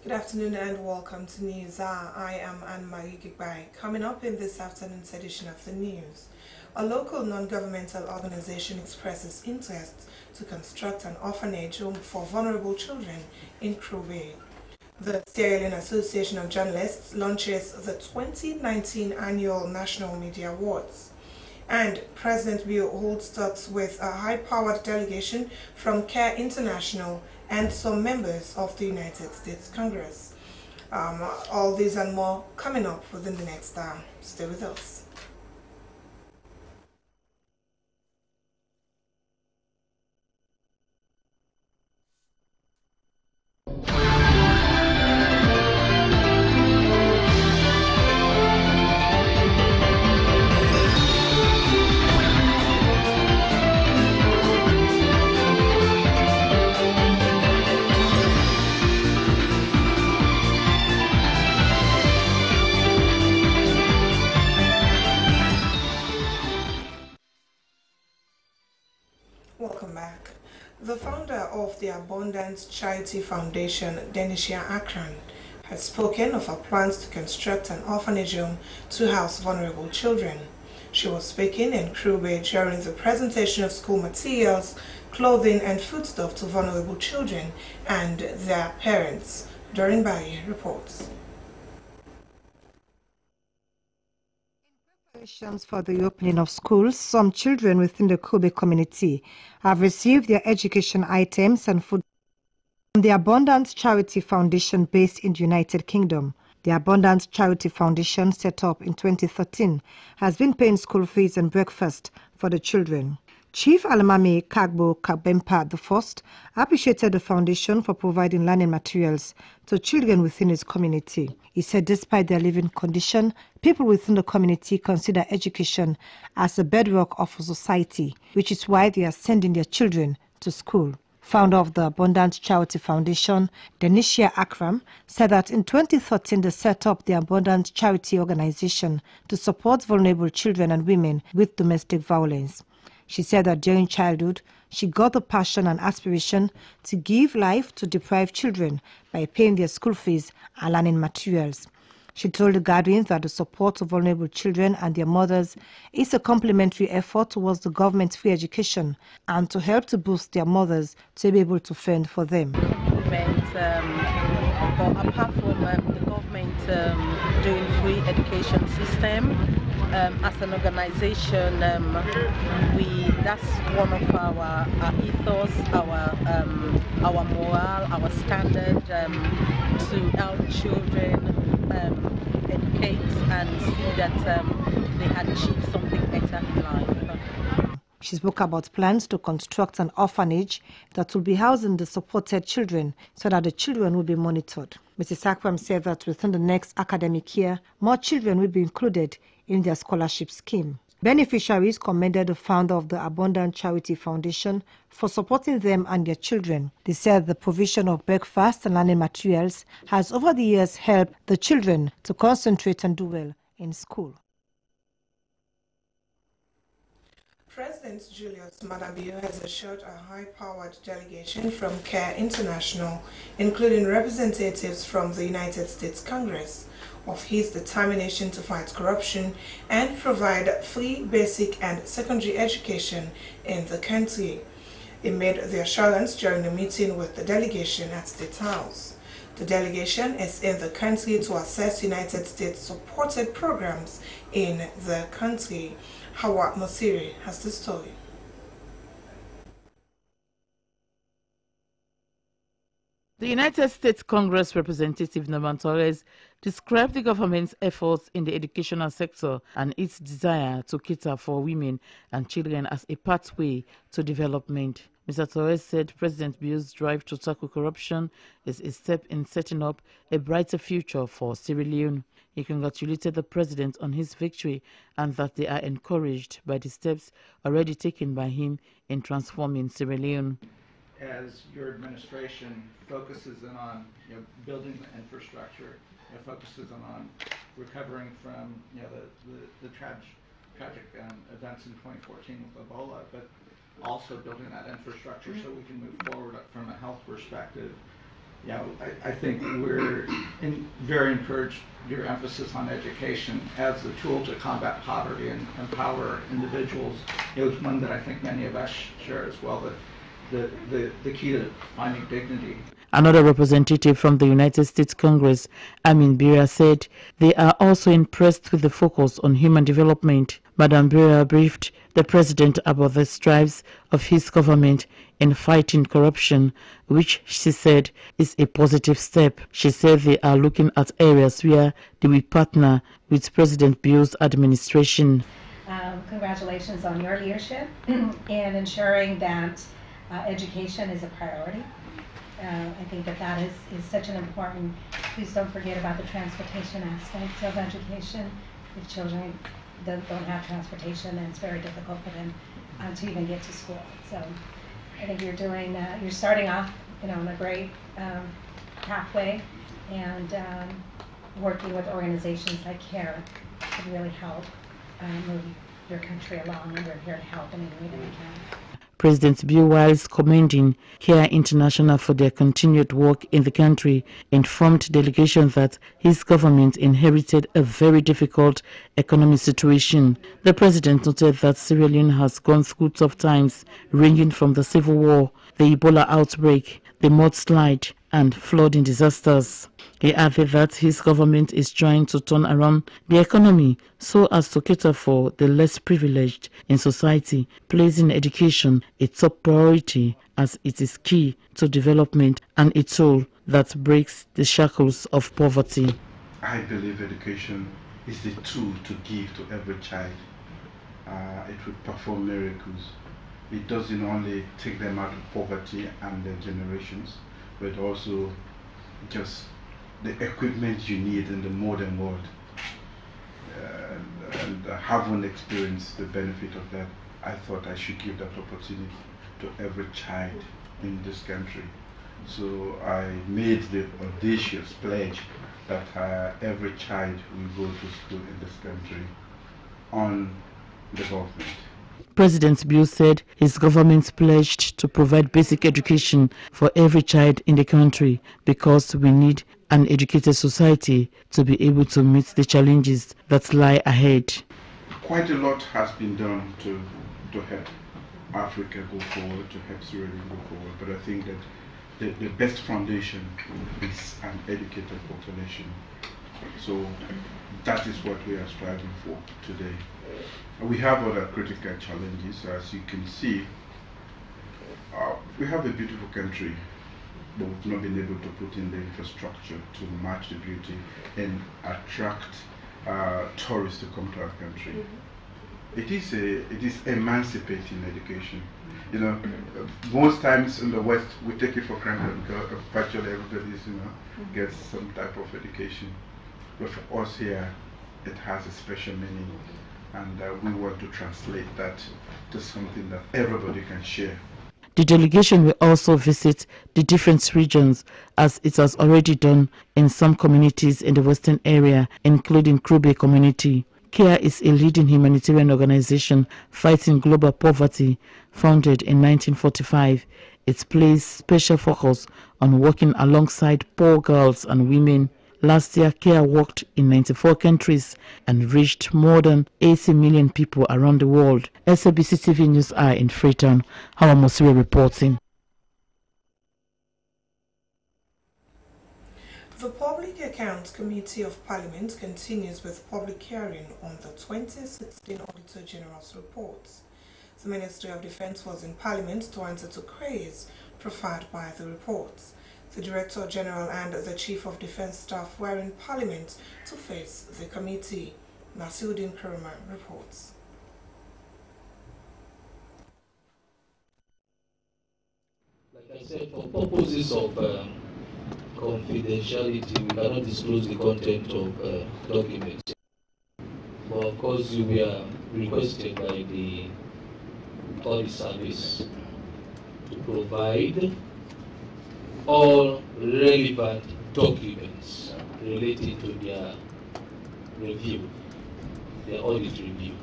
Good afternoon and welcome to News Hour. I am Anne-Marie Gigbai. Coming up in this afternoon's edition of the news, a local non-governmental organization expresses interest to construct an orphanage home for vulnerable children in Crewe Bay. The Sierra Leone Association of Journalists launches the 2019 Annual National Media Awards. And President Bill holds talks with a high-powered delegation from CARE International and some members of the United States Congress. All these and more coming up within the next hour. Stay with us. Welcome back. The founder of the Abundance Charity Foundation, Denisia Akran, has spoken of her plans to construct an orphanage home to house vulnerable children. She was speaking in Crewe Bay during the presentation of school materials, clothing and foodstuff to vulnerable children and their parents. Doreen Baye reports. Preparations for the opening of schools, some children within the Crewe Bay community have received their education items and food from the Abundance Charity Foundation based in the United Kingdom. The Abundance Charity Foundation, set up in 2013, has been paying school fees and breakfast for the children. Chief Alamami Kagbo Kabempa I appreciated the foundation for providing learning materials to children within his community. He said despite their living condition, people within the community consider education as a bedrock of society, which is why they are sending their children to school. Founder of the Abundance Charity Foundation, Denisia Akram, said that in 2013 they set up the Abundance Charity Organization to support vulnerable children and women with domestic violence. She said that during childhood, she got the passion and aspiration to give life to deprived children by paying their school fees and learning materials. She told the gatherings that the support of vulnerable children and their mothers is a complementary effort towards the government's free education and to help to boost their mothers to be able to fend for them. But apart from the government doing free education system, as an organization, that's one of our ethos, our morale, our standard to help children educate and see that they achieve something better in life. She spoke about plans to construct an orphanage that will be housing the supported children so that the children will be monitored. Mrs. Akram said that within the next academic year, more children will be included in their scholarship scheme. Beneficiaries commended the founder of the Abundant Charity Foundation for supporting them and their children. They said the provision of breakfast and learning materials has over the years helped the children to concentrate and do well in school. President Julius Maada Bio has assured a high-powered delegation from CARE International, including representatives from the United States Congress, of his determination to fight corruption and provide free basic and secondary education in the country. He made the assurance during a meeting with the delegation at State House. The delegation is in the country to assess United States-supported programs in the country. Howard Mosiri has the story. The United States Congress Representative Norman Torres described the government's efforts in the educational sector and its desire to cater for women and children as a pathway to development. Mr. Torres said President Bio's drive to tackle corruption is a step in setting up a brighter future for Sierra Leone. He congratulated the president on his victory and that they are encouraged by the steps already taken by him in transforming Sierra Leone. As your administration focuses on building the infrastructure, focuses on recovering from the tragic events in 2014 with Ebola, but also building that infrastructure so we can move forward from a health perspective. I think we're very encouraged your emphasis on education as a tool to combat poverty and empower individuals. It was one that I think many of us share as well, that the key to finding dignity. Another representative from the United States Congress, Amin Bira, said they are also impressed with the focus on human development. Madam Bira briefed the president about the strides of his government in fighting corruption, which she said is a positive step. She said they are looking at areas where they will partner with President Bio's administration. Congratulations on your leadership in ensuring that education is a priority. I think that is such an important, please don't forget about the transportation aspect of education. If children don't have transportation, then it's very difficult for them to even get to school. So I think you're starting off, on a great pathway, and working with organizations like CARE to really help move your country along, and we're here to help in any way that we can. President Bio, whilst commending CARE International for their continued work in the country, informed delegations that his government inherited a very difficult economic situation. The president noted that Sierra Leone has gone through tough times, ranging from the civil war, the Ebola outbreak, the mudslide, and flooding disasters. He added that his government is trying to turn around the economy so as to cater for the less privileged in society, placing education a top priority as it is key to development and a tool that breaks the shackles of poverty. I believe education is the tool to give to every child. It will perform miracles. It doesn't only take them out of poverty and their generations, but also just the equipment you need in the modern world. And having experienced the benefit of that, I thought I should give that opportunity to every child in this country. So I made the audacious pledge that every child will go to school in this country on the government. President Bio said his government pledged to provide basic education for every child in the country because we need an educated society to be able to meet the challenges that lie ahead. Quite a lot has been done to help Africa go forward, to help Sierra Leone go forward, but I think that the best foundation is an educated population. So that is what we are striving for today. We have other critical challenges. As you can see, we have a beautiful country, but we've not been able to put in the infrastructure to match the beauty and attract tourists to come to our country. It is emancipating education. Most times in the West we take it for granted because virtually everybody gets some type of education. But for us here, it has a special meaning, and we want to translate that to something that everybody can share. The delegation will also visit the different regions, as it has already done in some communities in the western area, including Krube community. CARE is a leading humanitarian organization fighting global poverty, founded in 1945. It places special focus on working alongside poor girls and women. Last year, CARE worked in 94 countries and reached more than 80 million people around the world. SABC TV News Eye in Freetown. Hawa Mosire reporting. The Public Accounts Committee of Parliament continues with public hearing on the 2016 Auditor General's reports. The Ministry of Defence was in Parliament to answer to queries proffered by the reports. The Director General and the Chief of Defence Staff were in Parliament to face the committee. Nasiruddin Kurma reports. Like I said, for purposes of confidentiality, we cannot disclose the content of documents. But of course, we are requested by the Audit Service to provide all relevant documents related to their review, their audit review.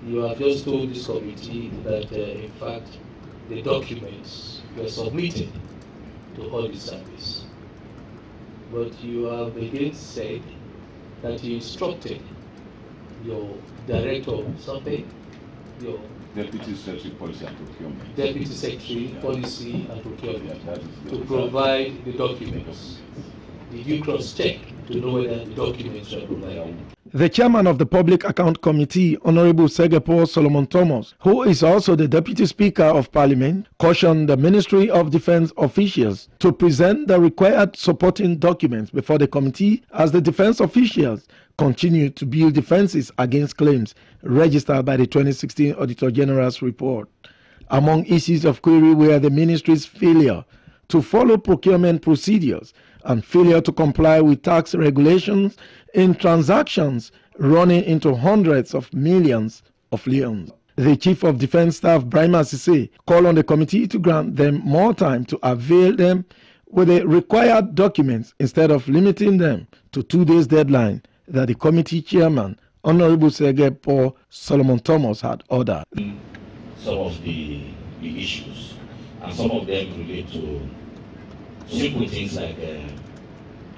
You have just told this committee that in fact the documents were submitted to audit service. But you have again said that you instructed your director of survey, your Deputy Secretary Policy and Procurement. Deputy Secretary Policy and Procurement to provide the documents. Did you cross-check to know whether the documents were provided? The chairman of the Public Account Committee, Honorable Segepo Solomon Thomas, who is also the Deputy Speaker of Parliament, cautioned the Ministry of Defence officials to present the required supporting documents before the committee as the defence officials continue to build defences against claims registered by the 2016 Auditor General's report. Among issues of query were the ministry's failure to follow procurement procedures and failure to comply with tax regulations in transactions running into hundreds of millions of leones. The Chief of Defence Staff, Brahima Sise, called on the committee to grant them more time to avail them with the required documents instead of limiting them to 2 days deadline that the committee chairman, Honorable Segepo Solomon Thomas, had ordered. Some of the issues, and some of them relate to simple things like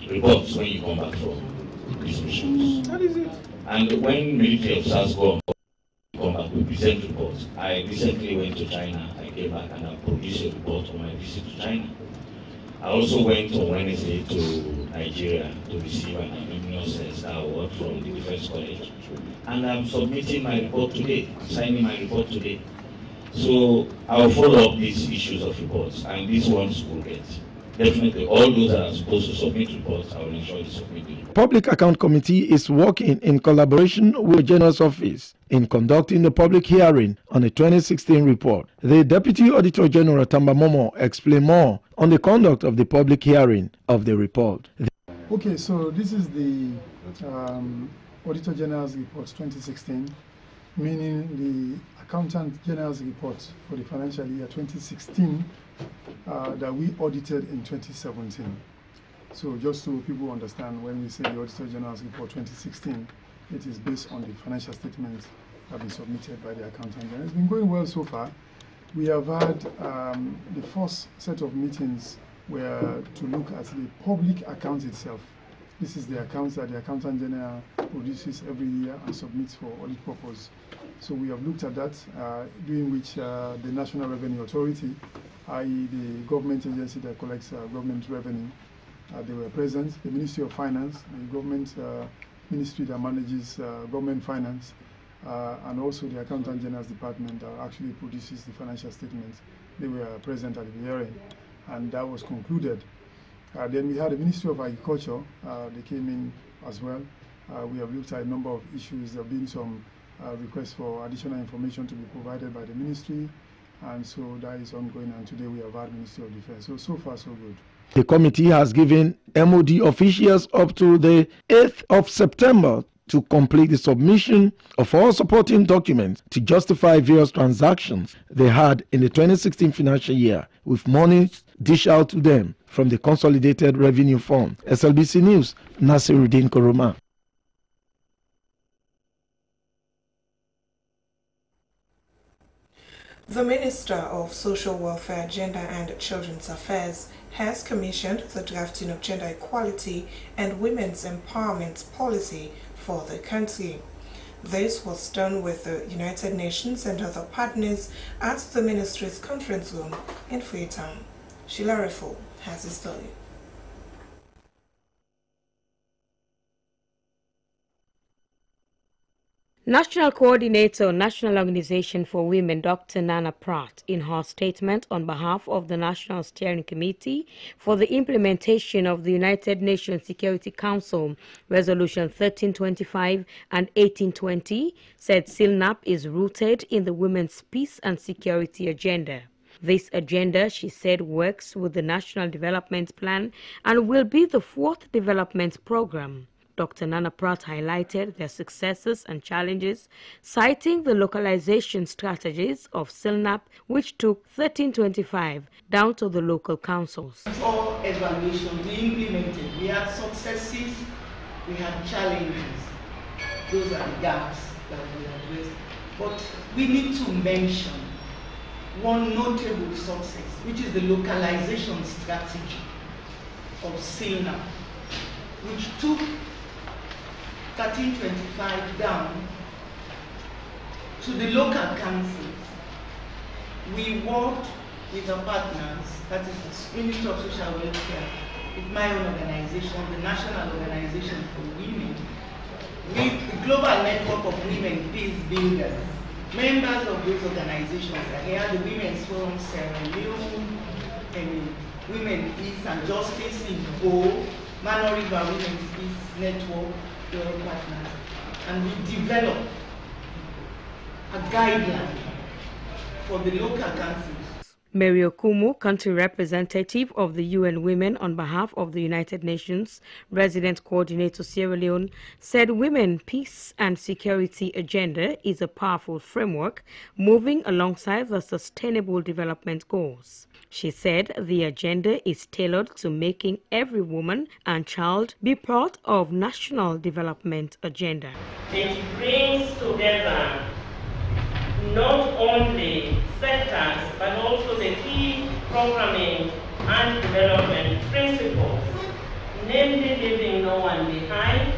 reports when you come back from these missions. That is it. And when military officers come back, we present reports. I recently went to China. I came back and I produced a report on my visit to China. I also went on Wednesday to Nigeria to receive an anonymous star award from the Defense College. And I'm submitting my report today, signing my report today. So I'll follow up these issues of reports, and these ones will get. Definitely, all those that are supposed to submit reports, I will ensure they submit the report. Public Account Committee is working in collaboration with the General's Office in conducting the public hearing on the 2016 report. The Deputy Auditor General, Tamba Momo, explained more on the conduct of the public hearing of the report. Okay, so this is the Auditor General's report 2016, meaning the Accountant General's report for the financial year 2016 that we audited in 2017. So just so people understand, when we say the Auditor General's report 2016, it is based on the financial statements that have been submitted by the Accountant General. It's been going well so far. We have had the first set of meetings were to look at the public accounts itself. This is the accounts that the Accountant General produces every year and submits for audit purpose. So we have looked at that, during which the National Revenue Authority, i.e. the government agency that collects government revenue, they were present. The Ministry of Finance, the government ministry that manages government finance, and also the Accountant General's department that actually produces the financial statements. They were present at the hearing, and that was concluded. Then we had the Ministry of Agriculture. They came in as well. We have looked at a number of issues. There have been some requests for additional information to be provided by the ministry, and so that is ongoing, and today we have had Ministry of Defense. So far, so good. The committee has given MOD officials up to the 8th of September to complete the submission of all supporting documents to justify various transactions they had in the 2016 financial year, with monies dished out to them from the Consolidated Revenue Fund. SLBC News, Nasiruddin Koroma. The Minister of Social Welfare, Gender and Children's Affairs has commissioned the drafting of gender equality and women's empowerment policy for the country. This was done with the United Nations and other partners at the ministry's conference room in Freetown. Sheila Refo has the story. National Coordinator, National Organization for Women, Dr. Nana Pratt, in her statement on behalf of the National Steering Committee for the implementation of the United Nations Security Council Resolution 1325 and 1820, said CILNAP is rooted in the women's peace and security agenda. This agenda, she said, works with the National Development Plan and will be the 4th development program. Dr. Nana Pratt highlighted their successes and challenges, citing the localization strategies of CILNAP, which took 1325 down to the local councils. Before evaluation, we implemented. We had successes, we had challenges. Those are the gaps that we addressed. But we need to mention one notable success, which is the localization strategy of SILNA, which took 1325 down to the local councils. We worked with our partners, that is the Ministry of Social Welfare, with my own organization, the National Organization for Women, with the Global Network of Women Peace Builders. Members of those organizations are here, the Women's Forum Sierra Leone, Women Peace and Justice in Bo, Mano River Women's Peace Network, the other partners. And we developed a guideline for the local councils. Mary Okumu, country representative of the UN Women on behalf of the United Nations Resident Coordinator Sierra Leone, said Women, Peace and Security agenda is a powerful framework moving alongside the Sustainable Development Goals. She said the agenda is tailored to making every woman and child be part of national development agenda. It brings together not only sectors, but also the key programming and development principles, namely leaving no one behind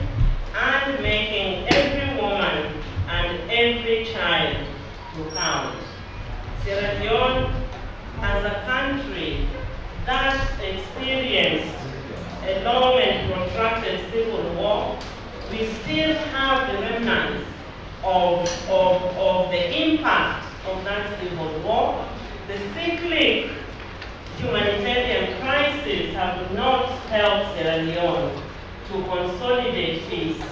and making every woman and every child to count. Sierra Leone, as a country that experienced a long and protracted civil war, we still have the remnants of the impact of that civil war. The cyclic humanitarian crisis have not helped Sierra Leone to consolidate peace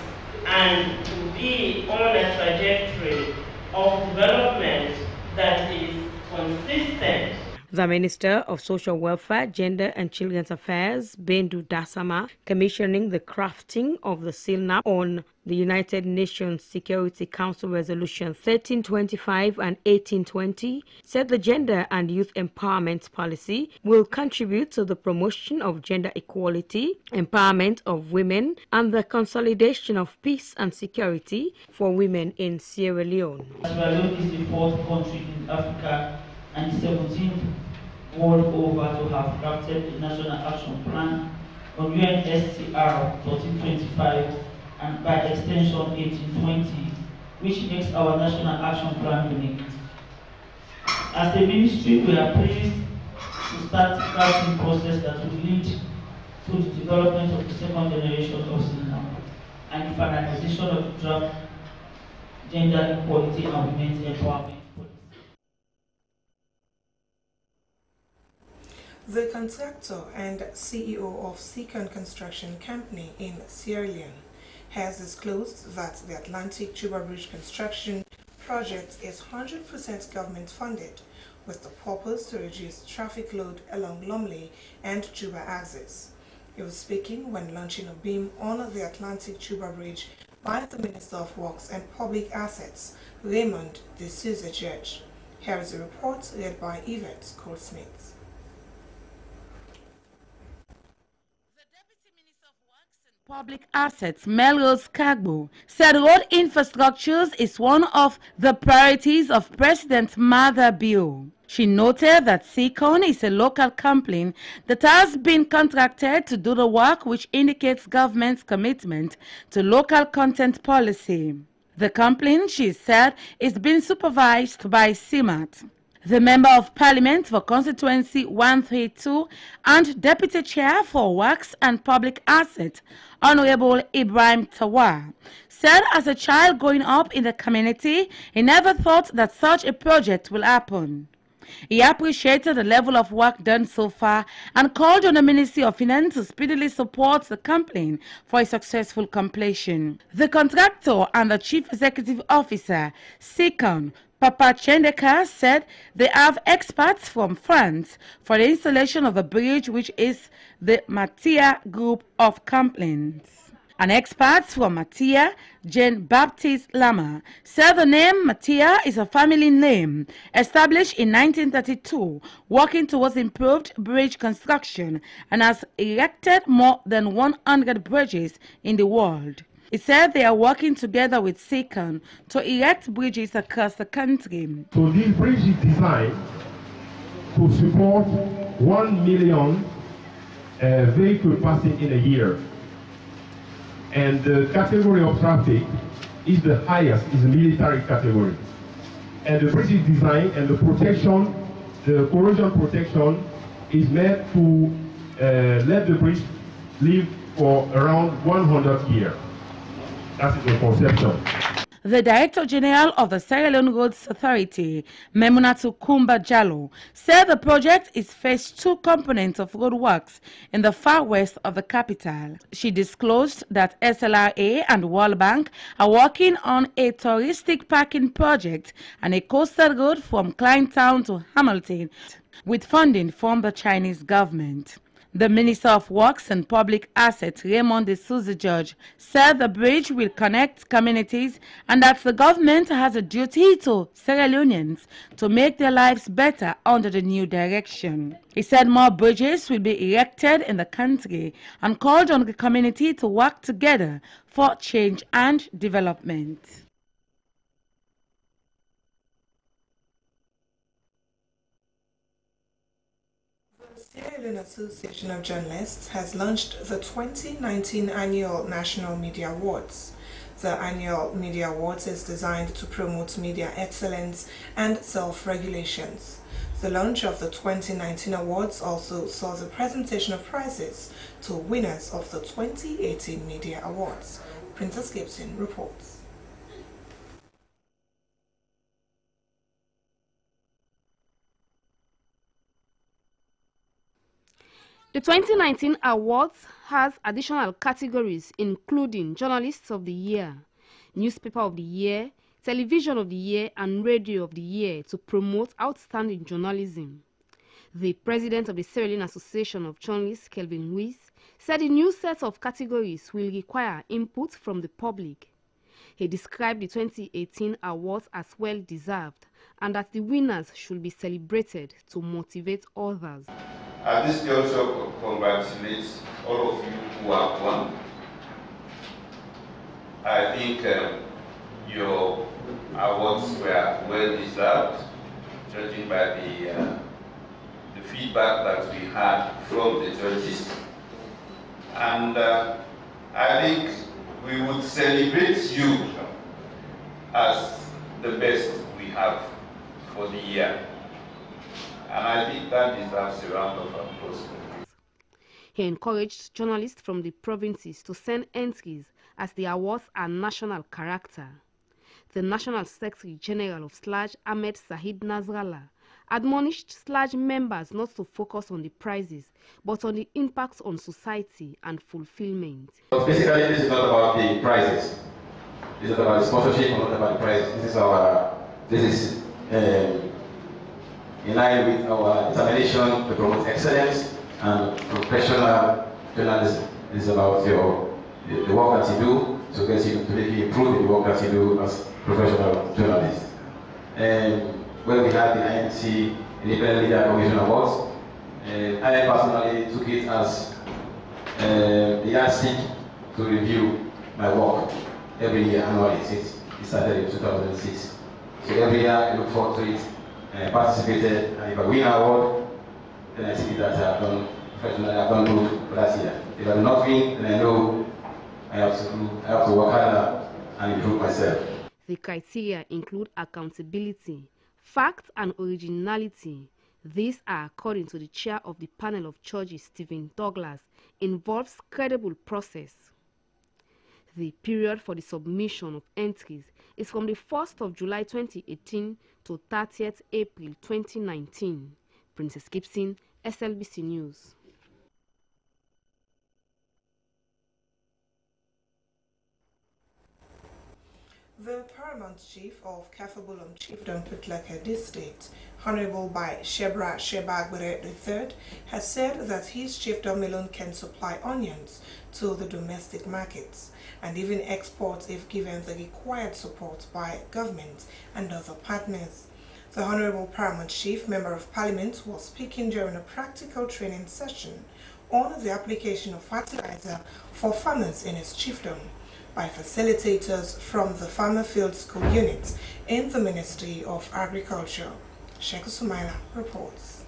and to be on a trajectory of development that is consistent. The Minister of Social Welfare, Gender and Children's Affairs, Bendu Dasama, commissioning the crafting of the SILNA on the United Nations Security Council Resolution 1325 and 1820, said the gender and youth empowerment policy will contribute to the promotion of gender equality, empowerment of women, and the consolidation of peace and security for women in Sierra Leone. Sierra Leone is the fourth country in Africa and 17th world over to have crafted a national action plan on UNSCR 1325 and by extension 1820, which makes our national action plan unique. As the ministry, we are pleased to start the crafting process that will lead to the development of the second generation of SILNA and the finalization of the draft gender equality and women's empowerment. The contractor and CEO of Seacon Construction Company in Sierra Leone has disclosed that the Atlantic Juba Bridge construction project is 100% government funded, with the purpose to reduce traffic load along Lumley and Juba axis. He was speaking when launching a beam on the Atlantic Juba Bridge by the Minister of Works and Public Assets, Raymond de Souza Church. Here is a report led by Yvette Goldsmith. Public Assets, Melrose Kagbo, said road infrastructures is one of the priorities of President Martha Bio. She noted that Seacon is a local company that has been contracted to do the work, which indicates government's commitment to local content policy. The company, she said, is being supervised by CIMAT. The Member of Parliament for Constituency 132 and Deputy Chair for Works and Public Assets, Honorable Ibrahim Tawa, said as a child growing up in the community, he never thought that such a project will happen. He appreciated the level of work done so far and called on the Ministry of Finance to speedily support the company for a successful completion. The contractor and the Chief Executive Officer, Seacon, Papa Chendeka, said they have experts from France for the installation of the bridge, which is the Mattia Group of Companies. An expert from Mattia, Jean-Baptiste Lama, said the name Mattia is a family name established in 1932, working towards improved bridge construction and has erected more than 100 bridges in the world. He said they are working together with Seacon to erect bridges across the country. So this bridge is designed to support 1 million vehicle passing in a year. And the category of traffic is the highest, is the military category. And the British design and the protection, the corrosion protection, is meant to let the bridge live for around 100 years. That is the conception. The Director General of the Sierra Leone Roads Authority, Memunatu Kumba Jallo, said the project is phase 2 component of roadworks in the far west of the capital. She disclosed that SLRA and World Bank are working on a touristic parking project and a coastal road from Kleintown to Hamilton, with funding from the Chinese government. The Minister of Works and Public Assets, Raymond de Souza George, said the bridge will connect communities and that the government has a duty to Sierra Leoneans to make their lives better under the new direction. He said more bridges will be erected in the country and called on the community to work together for change and development. The Sierra Leone Association of Journalists has launched the 2019 Annual National Media Awards. The Annual Media Awards is designed to promote media excellence and self-regulations. The launch of the 2019 awards also saw the presentation of prizes to winners of the 2018 Media Awards. Princess Gibson reports. The 2019 awards has additional categories including Journalists of the Year, Newspaper of the Year, Television of the Year and Radio of the Year to promote outstanding journalism. The president of the Sierra Leone Association of Journalists, Kelvin Ruiz, said the new set of categories will require input from the public. He described the 2018 awards as well-deserved and that the winners should be celebrated to motivate others. This also congratulates all of you who have won. I think your awards were well deserved, judging by the feedback that we had from the judges. And I think we would celebrate you as the best we have for the year. And I think that deserves a round of applause. He encouraged journalists from the provinces to send entries as the awards are national character. The National Secretary General of SLAJ, Ahmed Sahid Nasrallah, admonished SLAJ members not to focus on the prizes, but on the impact on society and fulfillment. But basically, this is not about the prizes. This is about the sponsorship, not about the prizes. This is in line with our determination to promote excellence and professional journalism. This is about the work that you do to get you to make you improve the work that you do as professional journalists. And when we had the IMC Independent Media Commission Awards, I personally took it as the yardstick to review my work every year annually since it started in 2006. So every year I look forward to it. I participated, and if I win an award, then I see that I have done professionally, I have done good for that year. If I do not win, then I know I have to work harder and improve myself. The criteria include accountability, fact and originality. These are, according to the chair of the panel of judges, Stephen Douglas, involves credible process. The period for the submission of entries is from the 1st of July 2018 to 30th April 2019. Princess Gibson, SLBC News. The Paramount Chief of Kafabulum Chiefdom Putlaka District, Honorable by Shebra Shebagbere III, has said that his chiefdom alone can supply onions to the domestic markets and even export if given the required support by government and other partners. The Honorable Paramount Chief, Member of Parliament, was speaking during a practical training session on the application of fertilizer for farmers in his chiefdom by facilitators from the Farmer Field School Unit in the Ministry of Agriculture. Sheikh Sumaila reports.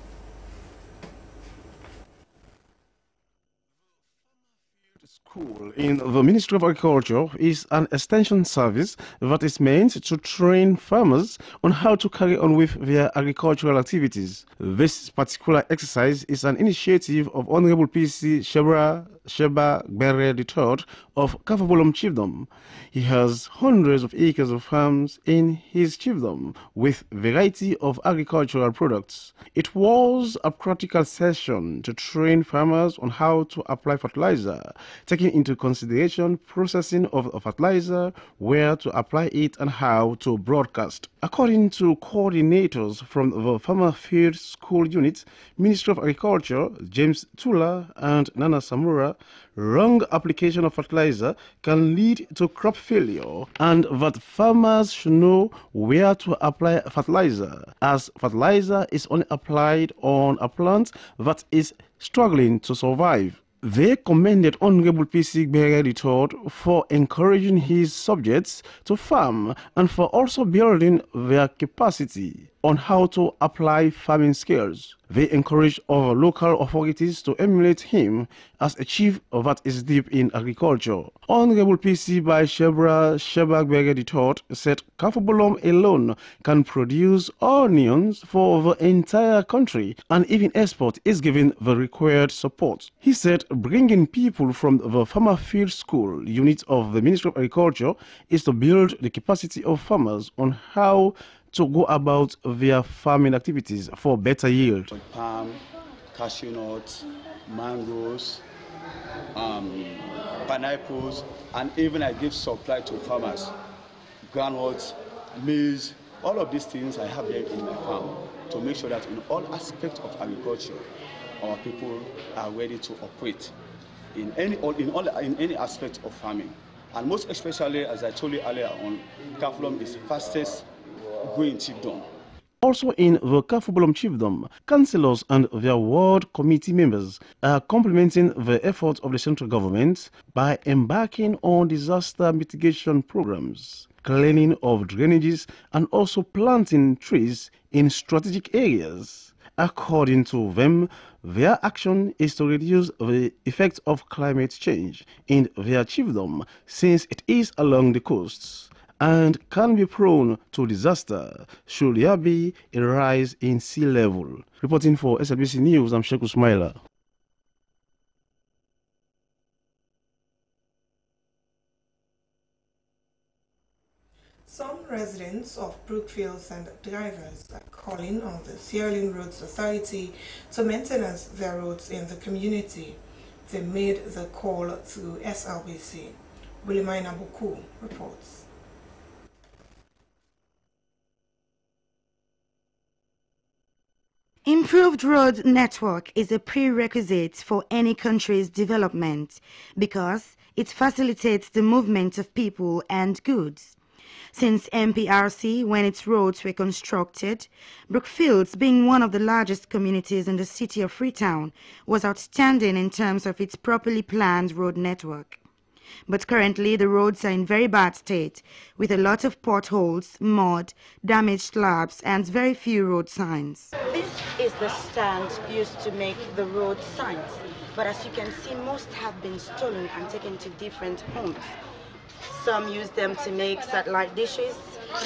School in the Ministry of Agriculture is an extension service that is meant to train farmers on how to carry on with their agricultural activities. This particular exercise is an initiative of Honorable PC Sheba Bere III of Kafabolom Chiefdom. He has hundreds of acres of farms in his chiefdom with variety of agricultural products. It was a practical session to train farmers on how to apply fertilizer, taking into consideration processing of fertilizer, where to apply it and how to broadcast. According to coordinators from the Farmer Field School Unit, Ministry of Agriculture, James Tula and Nana Samura, wrong application of fertilizer can lead to crop failure and that farmers should know where to apply fertilizer, as fertilizer is only applied on a plant that is struggling to survive. They commended Honorable PC Bere III for encouraging his subjects to farm and for also building their capacity on how to apply farming skills. They encouraged our local authorities to emulate him as a chief that is deep in agriculture. Honorable PC by Sheba Bere III said Kafabolom alone can produce onions for the entire country and even export is given the required support. He said bringing people from the Farmer Field School unit of the Ministry of Agriculture is to build the capacity of farmers on how to go about their farming activities for better yield. Palm, cashew nuts, mangoes, pineapples, and even I give supply to farmers, groundnuts, maize, all of these things I have them in my farm to make sure that in all aspects of agriculture, our people are ready to operate in any aspect of farming. And most especially, as I told you earlier on, Kafabolom is fastest growing chiefdom. Also in the Kafabolom Chiefdom, councillors and their ward committee members are complementing the efforts of the central government by embarking on disaster mitigation programs, cleaning of drainages and also planting trees in strategic areas. According to them, their action is to reduce the effects of climate change in their chiefdom since it is along the coasts and can be prone to disaster should there be a rise in sea level. Reporting for SLBC News, I'm Sheku Smaila. Some residents of Brookfields and drivers are calling on the Sierra Leone Roads Authority to maintain their roads in the community. They made the call through SLBC. Willimaina Buku reports. Improved road network is a prerequisite for any country's development because it facilitates the movement of people and goods. Since MPRC, when its roads were constructed, Brookfields, being one of the largest communities in the city of Freetown, was outstanding in terms of its properly planned road network. But currently the roads are in very bad state, with a lot of potholes, mud, damaged slabs and very few road signs. This is the stand used to make the road signs, but as you can see, most have been stolen and taken to different homes. Some use them to make satellite dishes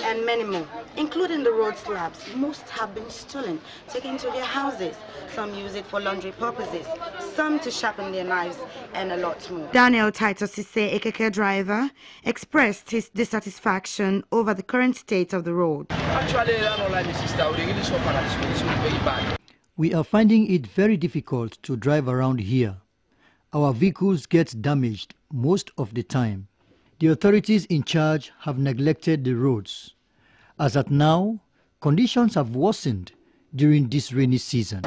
and many more, including the road slabs. Most have been stolen, taken to their houses. Some use it for laundry purposes, some to sharpen their knives, and a lot more. Daniel Titus Sise, a keke driver, expressed his dissatisfaction over the current state of the road. Actually, I don't like the sister. We really suffer at this it's very bad. We are finding it very difficult to drive around here. Our vehicles get damaged most of the time. The authorities in charge have neglected the roads. As at now, conditions have worsened during this rainy season.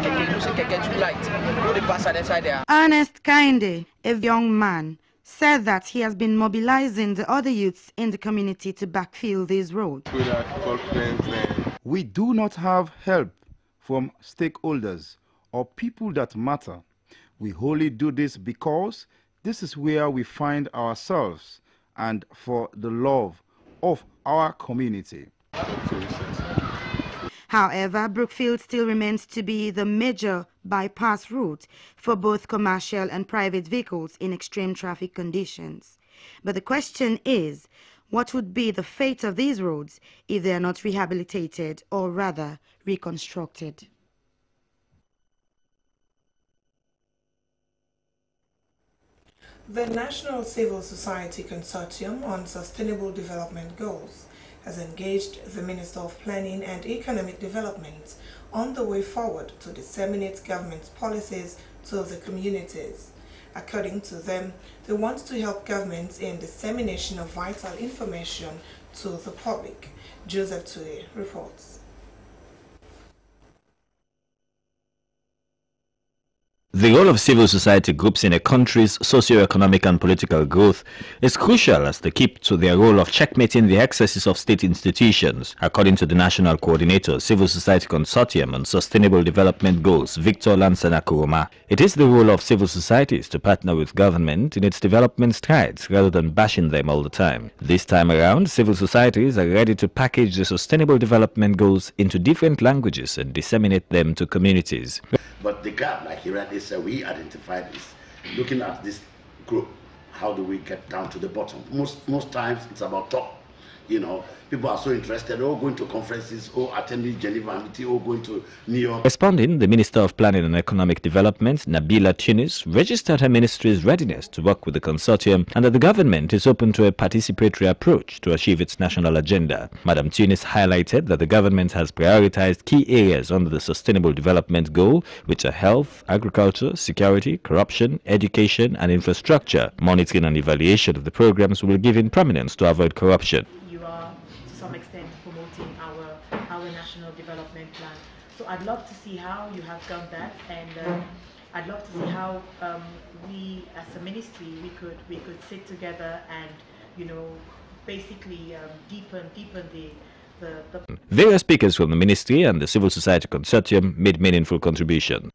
Ernest Kinde, a young man, said that he has been mobilizing the other youths in the community to backfill these roads. We do not have help from stakeholders or people that matter. We wholly do this because this is where we find ourselves and for the love of our community. However, Brookfield still remains to be the major bypass route for both commercial and private vehicles in extreme traffic conditions. But the question is, what would be the fate of these roads if they are not rehabilitated or rather reconstructed? The National Civil Society Consortium on Sustainable Development Goals has engaged the Minister of Planning and Economic Development on the way forward to disseminate government's policies to the communities. According to them, they want to help governments in dissemination of vital information to the public. Joseph Tue reports. The role of civil society groups in a country's socio-economic and political growth is crucial as they keep to their role of checkmating the excesses of state institutions, according to the National Coordinator, Civil Society Consortium on Sustainable Development Goals, Victor Lansana Kuroma. It is the role of civil societies to partner with government in its development strides rather than bashing them all the time. This time around, civil societies are ready to package the Sustainable Development Goals into different languages and disseminate them to communities. But the gap, like he rightly said, we identified is looking at this group. How do we get down to the bottom? Most times it's about talk. You know, people are so interested, or going to conferences, or attending Geneva meeting, or going to New York. Responding, the Minister of Planning and Economic Development, Nabila Tunis, registered her ministry's readiness to work with the consortium and that the government is open to a participatory approach to achieve its national agenda. Madam Tunis highlighted that the government has prioritized key areas under the Sustainable Development Goal, which are health, agriculture, security, corruption, education, and infrastructure. Monitoring and evaluation of the programs will be given prominence to avoid corruption. National Development Plan. So I'd love to see how you have done that, and I'd love to see how we as a ministry we could sit together and basically deepen the Various speakers from the ministry and the Civil Society Consortium made meaningful contributions.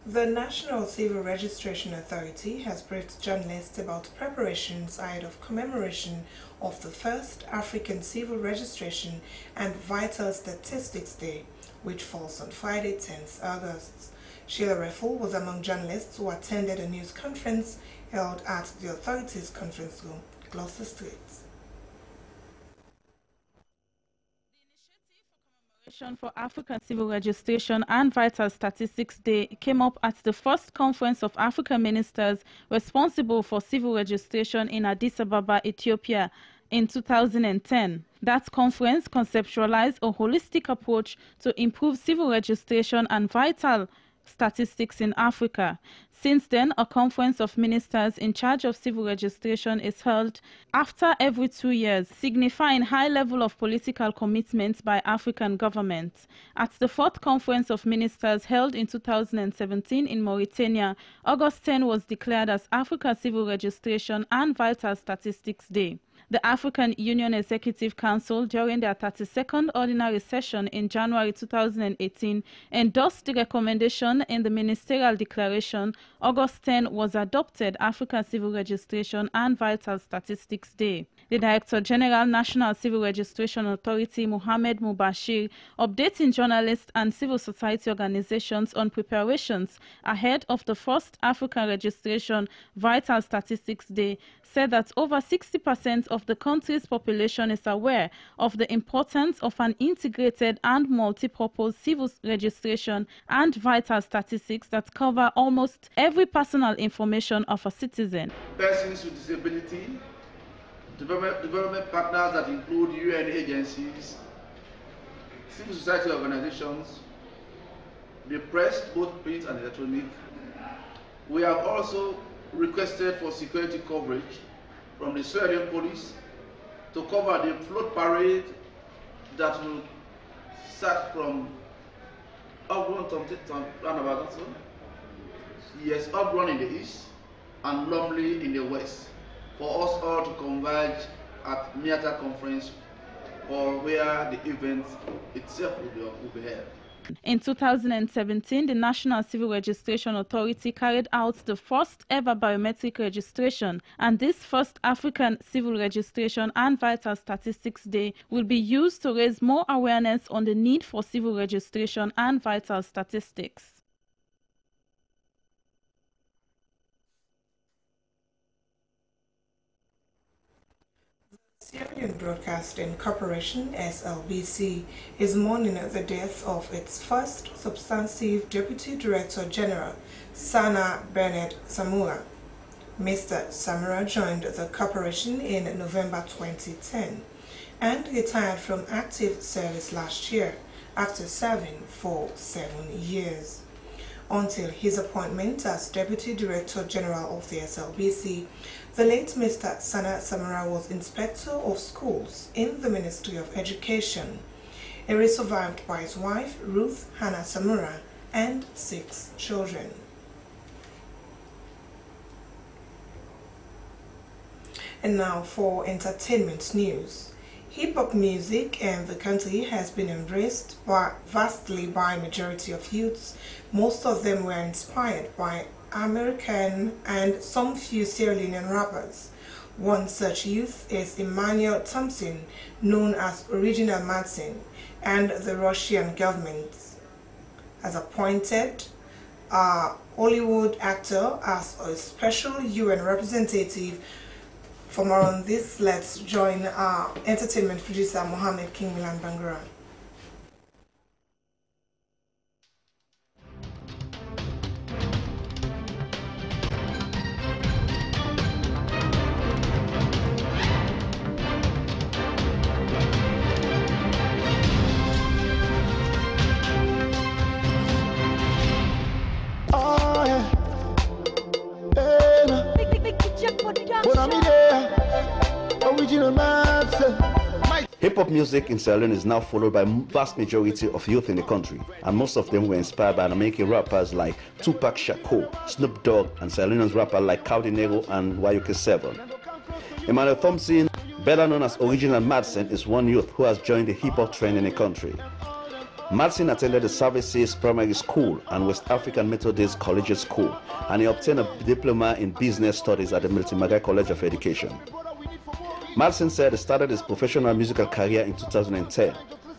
The National Civil Registration Authority has briefed journalists about preparations ahead of commemoration of the first African Civil Registration and Vital Statistics Day, which falls on Friday, 10th August. Sheila Reffel was among journalists who attended a news conference held at the authority's conference room, Gloucester Street. For African Civil Registration and Vital Statistics Day came up at the first conference of African ministers responsible for civil registration in Addis Ababa, Ethiopia in 2010. That conference conceptualized a holistic approach to improve civil registration and vital statistics in Africa. Since then, a conference of ministers in charge of civil registration is held after every 2 years, signifying high level of political commitment by African governments. At the fourth conference of ministers held in 2017 in Mauritania, August 10 was declared as Africa Civil Registration and Vital Statistics Day. The African Union Executive Council, during their 32nd ordinary session in January 2018, endorsed the recommendation in the ministerial declaration. August 10 was adopted Africa Civil Registration and Vital Statistics Day. The Director General, National Civil Registration Authority, Mohamed Mubashir, updating journalists and civil society organizations on preparations ahead of the first African Registration Vital Statistics Day, said that over 60% of the country's population is aware of the importance of an integrated and multi-purpose civil registration and vital statistics that cover almost every personal information of a citizen. Persons with disability, development partners that include UN agencies, civil society organizations, the press, both print and electronic. We have also requested for security coverage from the Sierra Leone police to cover the float parade that will start from Ogbon Ogbon in the east and Lumley in the west, for us all to converge at Miata Conference, or where the event itself will be held. In 2017, the National Civil Registration Authority carried out the first ever biometric registration, and this first African Civil Registration and Vital Statistics Day will be used to raise more awareness on the need for civil registration and vital statistics. Sierra Broadcasting Corporation (SLBC) is mourning the death of its first substantive Deputy Director General, Sana Bernard Samura. Mr. Samura joined the corporation in November 2010 and retired from active service last year after serving for 7 years. Until his appointment as Deputy Director General of the SLBC, the late Mr. Sana Samura was Inspector of Schools in the Ministry of Education. He is survived by his wife, Ruth Hannah Samura, and 6 children. And now for entertainment news. Hip-hop music in the country has been embraced vastly by a majority of youths. Most of them were inspired by American and some few Sierra Leonean rappers. One such youth is Emmanuel Thompson, known as Original Madsen, and the Russian government has appointed a Hollywood actor as a special UN representative. For more on this, let's join our entertainment producer Mohammed King Milan Bangura. Hip-hop music in Sierra Leone is now followed by vast majority of youth in the country, and most of them were inspired by American rappers like Tupac Shakur, Snoop Dogg, and Sierra Leone's rappers like Cowdinero and YUK7. Emmanuel Thompson, better known as Original Madsen, is one youth who has joined the hip-hop trend in the country. Madsen attended the Services Primary School and West African Methodist Collegiate School, and he obtained a diploma in business studies at the Milton Magai College of Education. Madsen said he started his professional musical career in 2010.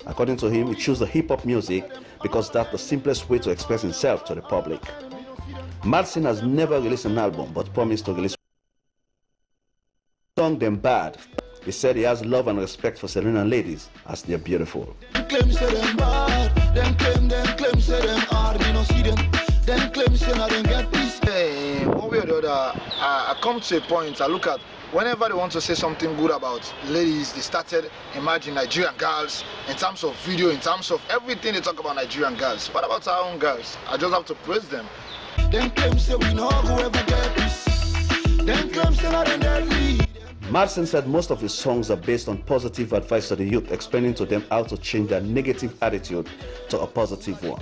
According to him, he chose the hip-hop music because that's the simplest way to express himself to the public. Madsen has never released an album but promised to release song Them Bad. He said he has love and respect for Sierra Leonean ladies as they're beautiful. Claim say them bad, them claim say them hard, me no see them. Them claim say I don't get this. One way or the other, I come to a point, I look at whenever they want to say something good about ladies, they started imagine Nigerian girls in terms of video, in terms of everything they talk about Nigerian girls. What about our own girls? I just have to praise them. Them claim say we know whoever get this. Them claim say I don't get this. Madsen said most of his songs are based on positive advice to the youth, explaining to them how to change their negative attitude to a positive one.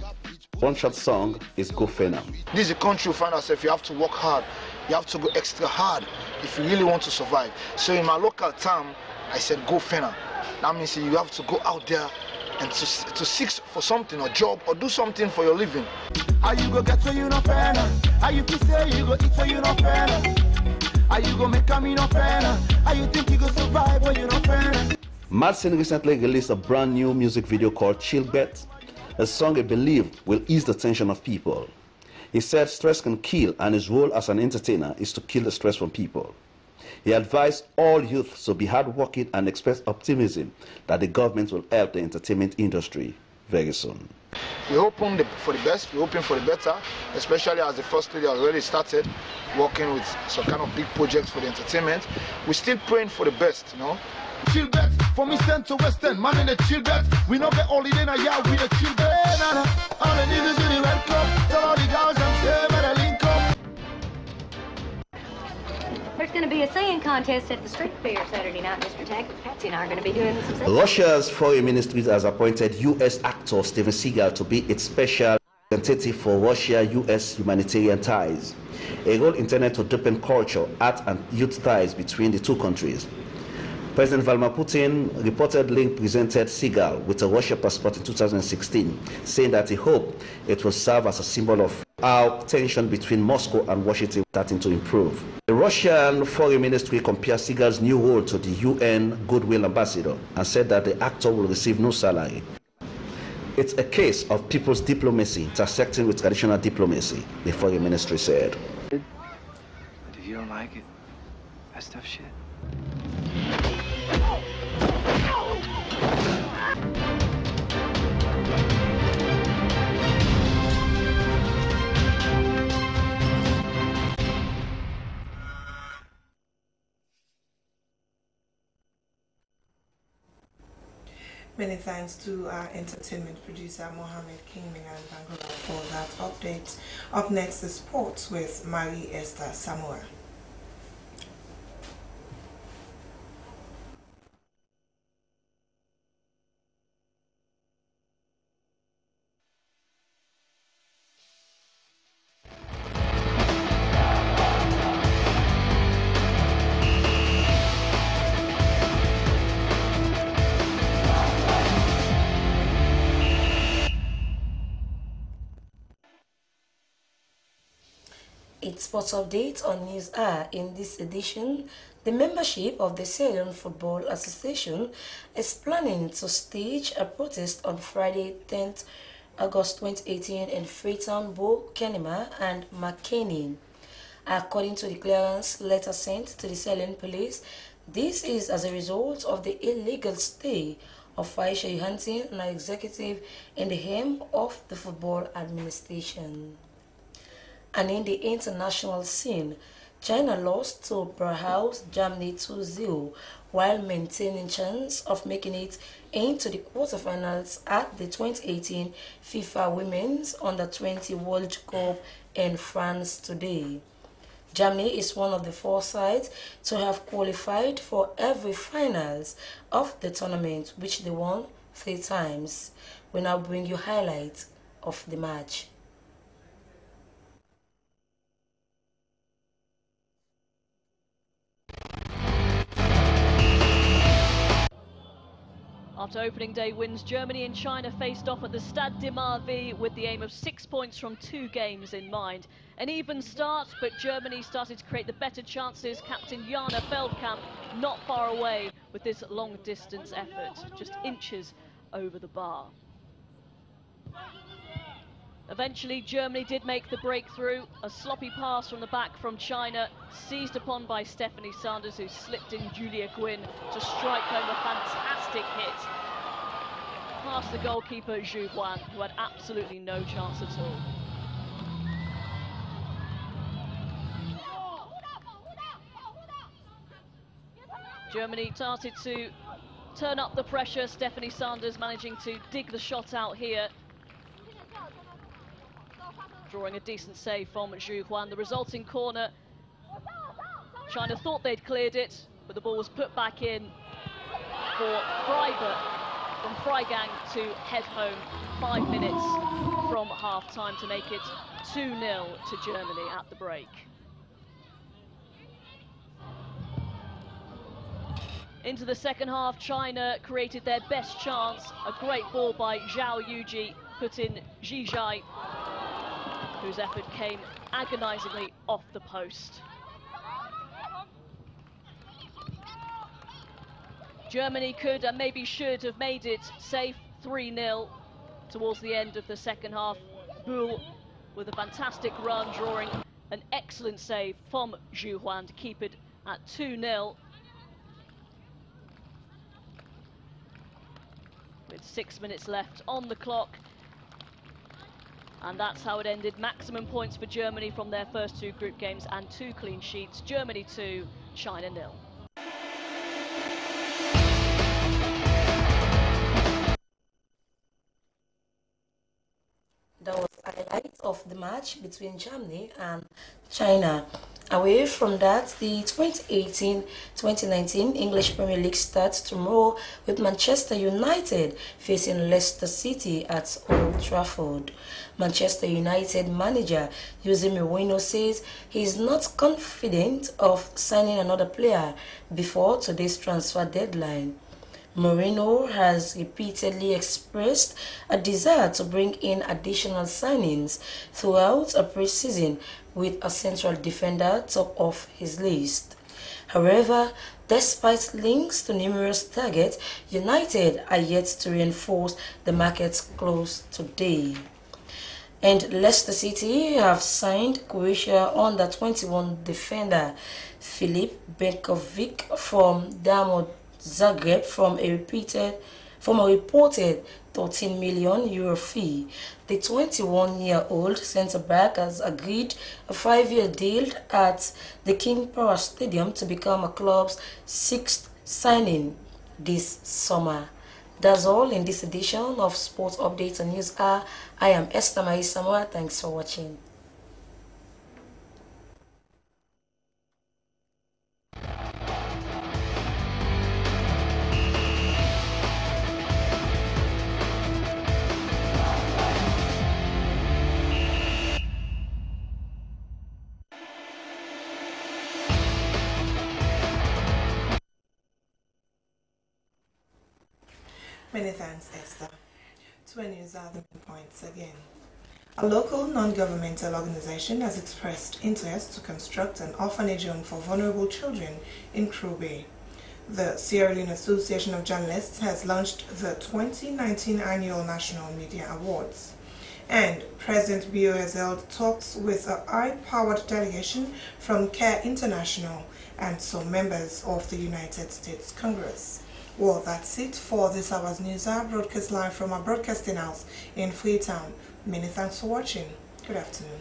One short song is Go Fena. This is a country you find yourself, you have to work hard. You have to go extra hard if you really want to survive. So in my local town, I said go Fena. That means you have to go out there and to seek for something, a job, or do something for your living. How you go get so you no Fena? How you feel say you go eat so you no Fena? How you go make a me no Fena? How you think you go survive when you no Fena? Madsen recently released a brand new music video called Chill Bet, a song he believed will ease the tension of people. He said stress can kill, and his role as an entertainer is to kill the stress from people. He advised all youth to be hardworking and express optimism that the government will help the entertainment industry very soon. We're hoping for the best, we're hoping for the better, especially as the First Lady has already started working with some kind of big projects for the entertainment. We're still praying for the best, you know. Chill bet, from Eastern to Western, man in the chill bet. We know get all in a year with a chill bet. All I need is in the red club. Tell all the girls I'm staying by the link up. There's going to be a singing contest at the street fair Saturday night, Mr. Tack. Patsy and I are going to be doing some singing. Russia's foreign ministry has appointed U.S. actor Steven Seagal to be its special representative for Russia-U.S. humanitarian ties, a role intended to deepen culture, art, and youth ties between the two countries. President Vladimir Putin reportedly presented Seagull with a Russia passport in 2016, saying that he hoped it will serve as a symbol of how tension between Moscow and Washington is starting to improve. The Russian Foreign Ministry compared Seagull's new role to the UN Goodwill Ambassador and said that the actor will receive no salary. It's a case of people's diplomacy intersecting with traditional diplomacy, the Foreign Ministry said. But if you don't like it, that's tough shit. Many thanks to our entertainment producer Mohammed Kingming and Bangalore for that update. Up next is sports with Marie Esther Samuel. It's sports update on News Hour. In this edition, the membership of the Sierra Leone Football Association is planning to stage a protest on Friday, 10th August 2018 in Freetown, Bo, Kenema and McKinney. According to the clearance letter sent to the Sierra Leone police, this is as a result of the illegal stay of Aisha Johansson, an executive in the helm of the football administration. And in the international scene, China lost to Bauhaus Germany 2-0 while maintaining chance of making it into the quarterfinals at the 2018 FIFA Women's Under-20 World Cup in France today. Germany is one of the 4 sides to have qualified for every finals of the tournament, which they won 3 times. We now bring you highlights of the match. After opening day wins, Germany and China faced off at the Stade de Marly with the aim of 6 points from 2 games in mind. An even start, but Germany started to create the better chances. Captain Jana Feldkamp not far away with this long-distance effort, just inches over the bar. Eventually, Germany did make the breakthrough. A sloppy pass from the back from China, seized upon by Stephanie Sanders, who slipped in Julia Gwynn to strike home a fantastic hit past the goalkeeper Zhu Huan, who had absolutely no chance at all. Germany started to turn up the pressure. Stephanie Sanders managing to dig the shot out here, drawing a decent save from Zhu Huan. The resulting corner, China thought they'd cleared it, but the ball was put back in for Freiburg, from Freigang to head home 5 minutes from half-time to make it 2-0 to Germany at the break. Into the second half, China created their best chance. A great ball by Zhao Yuji put in Ji Zhai, whose effort came agonisingly off the post. Germany could and maybe should have made it safe 3-0 towards the end of the second half. Bull with a fantastic run, drawing an excellent save from Zhu Huan to keep it at 2-0. With 6 minutes left on the clock. And that's how it ended. Maximum points for Germany from their first 2 group games and 2 clean sheets. Germany 2, China 0. That was a highlight of the match between Germany and China. Away from that, the 2018-2019 English Premier League starts tomorrow with Manchester United facing Leicester City at Old Trafford. Manchester United manager Jose Mourinho says he is not confident of signing another player before today's transfer deadline. Mourinho has repeatedly expressed a desire to bring in additional signings throughout a pre-season with a central defender top of his list. However, despite links to numerous targets, United are yet to reinforce the market's close today. And Leicester City have signed Croatia under-21 defender Filip Benkovic from Dinamo Zagreb from a reported €13 million fee. The 21-year-old centre-back has agreed a 5-year deal at the King Power Stadium to become a club's 6th signing this summer. That's all in this edition of Sports Updates and News Hour. I am Esther Mai Samoa. Thanks for watching. Many thanks, Esther. 2 news are the points again. A local non-governmental organization has expressed interest to construct an orphanage home for vulnerable children in Crow Bay. The Sierra Leone Association of Journalists has launched the 2019 Annual National Media Awards. And President Bio has held talks with a high-powered delegation from CARE International and some members of the United States Congress. Well, that's it for this hour's news hour, broadcast live from our broadcasting house in Freetown. Many thanks for watching. Good afternoon.